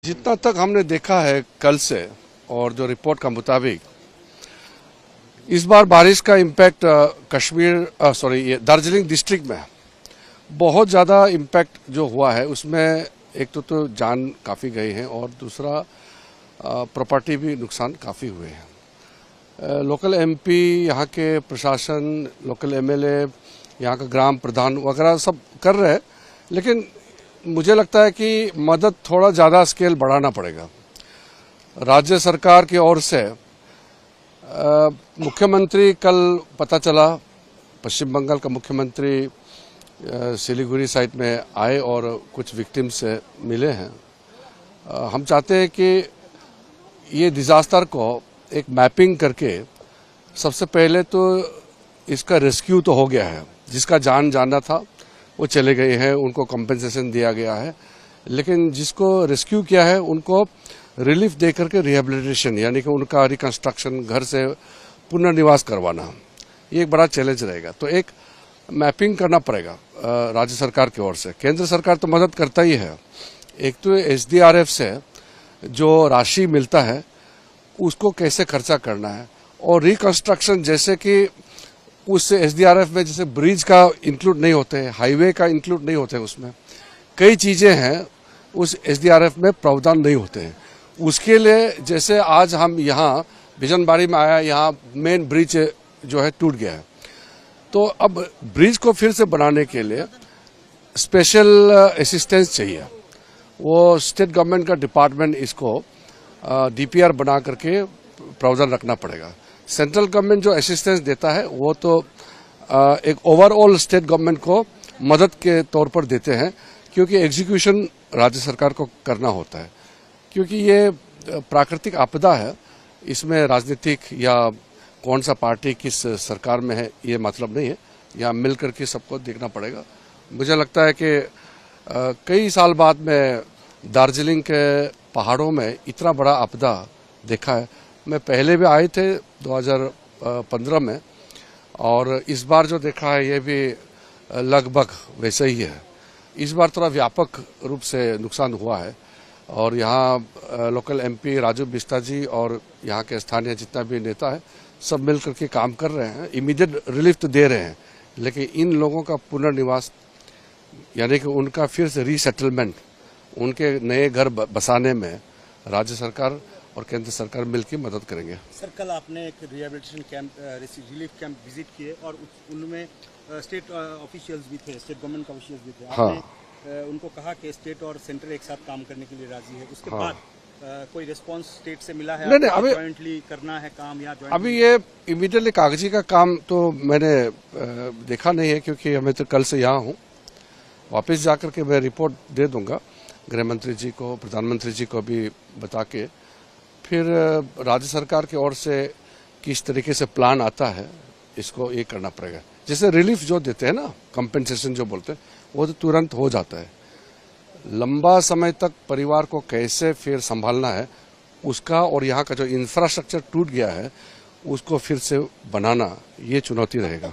जितना तक हमने देखा है कल से और जो रिपोर्ट का मुताबिक इस बार बारिश का इम्पैक्ट दार्जिलिंग डिस्ट्रिक्ट में बहुत ज़्यादा इम्पैक्ट जो हुआ है उसमें एक तो जान काफ़ी गई है और दूसरा प्रॉपर्टी भी नुकसान काफ़ी हुए हैं। लोकल एमपी, यहाँ के प्रशासन, लोकल एमएलए, यहाँ का ग्राम प्रधान वगैरह सब कर रहे हैं, लेकिन मुझे लगता है कि मदद थोड़ा ज़्यादा स्केल बढ़ाना पड़ेगा। राज्य सरकार की ओर से मुख्यमंत्री, कल पता चला पश्चिम बंगाल का मुख्यमंत्री सिलीगुड़ी साइड में आए और कुछ विक्टिम से मिले हैं। हम चाहते हैं कि ये डिजास्टर को एक मैपिंग करके सबसे पहले तो इसका रेस्क्यू तो हो गया है, जिसका जान जाना था वो चले गए हैं, उनको कॉम्पेंसेशन दिया गया है, लेकिन जिसको रेस्क्यू किया है उनको रिलीफ दे करके रिहेबिलिटेशन यानी कि उनका रिकंस्ट्रक्शन, घर से पुनर्निवास करवाना, ये एक बड़ा चैलेंज रहेगा। तो एक मैपिंग करना पड़ेगा राज्य सरकार की ओर से। केंद्र सरकार तो मदद करता ही है, एक तो SDRF से जो राशि मिलता है उसको कैसे खर्चा करना है, और रिकंस्ट्रक्शन जैसे कि उस SDRF में जैसे ब्रिज का इंक्लूड नहीं होते हैं, हाईवे का इंक्लूड नहीं होते हैं, उसमें कई चीजें हैं उस SDRF में प्रावधान नहीं होते हैं। उसके लिए जैसे आज हम यहाँ बिजनबाड़ी में आया, यहाँ मेन ब्रिज जो है टूट गया है, तो अब ब्रिज को फिर से बनाने के लिए स्पेशल असिस्टेंस चाहिए। वो स्टेट गवर्नमेंट का डिपार्टमेंट इसको DPR बना करके प्रावधान रखना पड़ेगा। सेंट्रल गवर्नमेंट जो असिस्टेंस देता है वो तो एक ओवरऑल स्टेट गवर्नमेंट को मदद के तौर पर देते हैं, क्योंकि एग्जीक्यूशन राज्य सरकार को करना होता है। क्योंकि ये प्राकृतिक आपदा है, इसमें राजनीतिक या कौन सा पार्टी किस सरकार में है ये मतलब नहीं है, यहाँ मिल करके सबको देखना पड़ेगा। मुझे लगता है कि कई साल बाद में दार्जिलिंग के पहाड़ों में इतना बड़ा आपदा देखा है। मैं पहले भी आए थे 2015 में, और इस बार जो देखा है ये भी लगभग वैसे ही है। इस बार थोड़ा व्यापक रूप से नुकसान हुआ है, और यहाँ लोकल MP राजू बिस्टा जी और यहाँ के स्थानीय जितना भी नेता है सब मिल करके काम कर रहे हैं, इमीडिएट रिलीफ तो दे रहे हैं, लेकिन इन लोगों का पुनर्निवास यानी कि उनका फिर से रीसेटलमेंट, उनके नए घर बसाने में राज्य सरकार और केंद्र सरकार मिलकर मदद करेंगे। सर, कल आपने एक rehabilitation camp, relief camp visit किए और उनमें स्टेट ऑफिशियल्स भी थे, स्टेट गवर्नमेंट के ऑफिशियल्स भी थे। आपने उनको कहा कि स्टेट और सेंटर एक साथ काम करने के लिए राजी है। उसके बाद कोई रिस्पांस स्टेट से मिला है? नहीं, अभी जॉइंटली करना है काम या अभी ये इमीडिएटली कागजी का काम तो मैंने देखा नहीं है, क्योंकि मैं तो कल से यहाँ हूँ। वापस जाकर के मैं रिपोर्ट दे दूंगा गृह मंत्री जी को, प्रधानमंत्री जी को भी बता के, फिर राज्य सरकार की ओर से किस तरीके से प्लान आता है इसको ये करना पड़ेगा। जैसे रिलीफ जो देते हैं ना, कंपेंसेशन जो बोलते हैं, वो तो तुरंत हो जाता है। लंबा समय तक परिवार को कैसे फिर संभालना है उसका, और यहाँ का जो इंफ्रास्ट्रक्चर टूट गया है उसको फिर से बनाना, ये चुनौती रहेगा।